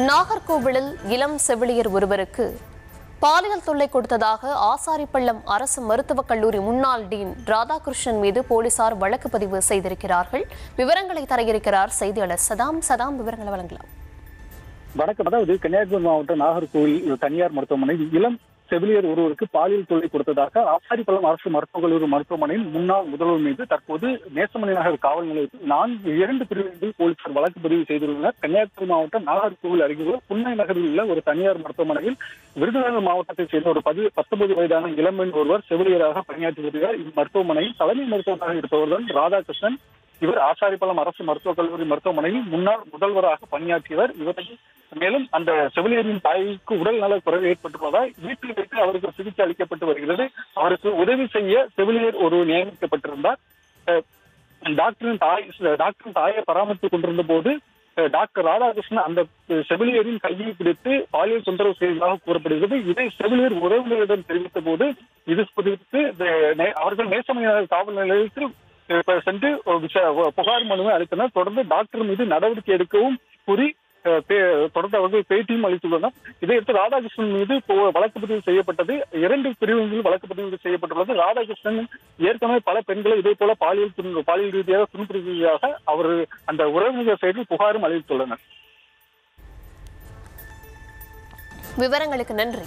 நாகர்கோவிலில் இளம் செவிலியர் ஒருவருக்கு பாலியல் தொல்லை கொடுத்ததாக ஆசாரிப்பள்ளம் அரசு மருத்துவக் கல்லூரி முன்னாள் டீன் ராதாகிருஷ்ணன் மீது போலீசார் வழக்கு பதிவு செய்திருக்கிறார்கள். விவரங்களை தர இருக்கிறார் செய்தியாளர் சதாம். விவரங்களை வழங்கலாம். வணக்கம். அதாவது கன்னியாகுமரி மாவட்டம் நாகர்கோவில் தனியார் மருத்துவமனையில் இளம் செவிலியர் ஒருவருக்கு பாலியல் தொல்லை கொடுத்ததாக ஆசாரிப்பள்ளம் அரசு மருத்துவக் கல்லூரி மருத்துவமனையின் முன்னாள் முதல்வர் மீது தற்போது நேசமணி நகர் காவல் நிலையத்தில் 2 பிரிவுகளில் போலீசார் வழக்கு பதிவு செய்துள்ளனர். கன்னியாகுமரி மாவட்டம் நாகர்கோவில் அருகே புன்னை நகரில் உள்ள ஒரு தனியார் மருத்துவமனையில் விருதுநகர் மாவட்டத்தைச் சேர்ந்த ஒரு 19 வயதான இளம்பெண் ஒருவர் செவிலியராக பணியாற்றி வருகிறார். இம்மருத்துவமனையில் தலைமை மருத்துவராக இருப்பவர்தான் ராதாகிருஷ்ணன். இவர் ஆசாரிப்பள்ளம் அரசு மருத்துவக் கல்லூரி மருத்துவமனையில் முன்னாள் முதல்வராக பணியாற்றியவர். மேலும் அந்த செவிலியரின் தாய்க்கு உடல் நல குறைவு ஏற்பட்டுள்ளதால் வீட்டில் வைத்து அவருக்கு சிகிச்சை அளிக்கப்பட்டு வருகிறது. அவருக்கு உதவி செய்ய செவிலியர் ஒருவர் நியமிக்கப்பட்டிருந்தார். டாக்டரின் தாயை பராமரித்துக் கொண்டிருந்த போது டாக்டர் ராதாகிருஷ்ணன் அந்த செவிலியரின் கையை பிடித்து பாலியல் தொந்தரவு செய்ததாக கூறப்படுகிறது. இதை செவிலியர் உறவினரிடம் தெரிவித்த போது இது குறித்து அவர்கள் நேசமணி காவல் நிலையத்தில் சென்று புகார் மனுவை அளித்தனர். தொடர்ந்து டாக்டர் மீது நடவடிக்கை எடுக்கவும் கூறி தொடர்ந்து அவர்கள் பேட்டியும் அளித்துள்ளனர். இதையடுத்து ராதாகிருஷ்ணன் மீது வழக்கு பதிவு செய்யப்பட்டது. 2 பிரிவுகளில் வழக்கு பதிவு செய்யப்பட்டுள்ளது. ராதாகிருஷ்ணன் ஏற்கனவே பல பெண்களை இதே போல பாலியல் ரீதியாக துன்புறுத்தியதாக அவர் அந்த உறவினர் செயலில் புகாரும் அளித்துள்ளனர். விவரங்களுக்கு நன்றி.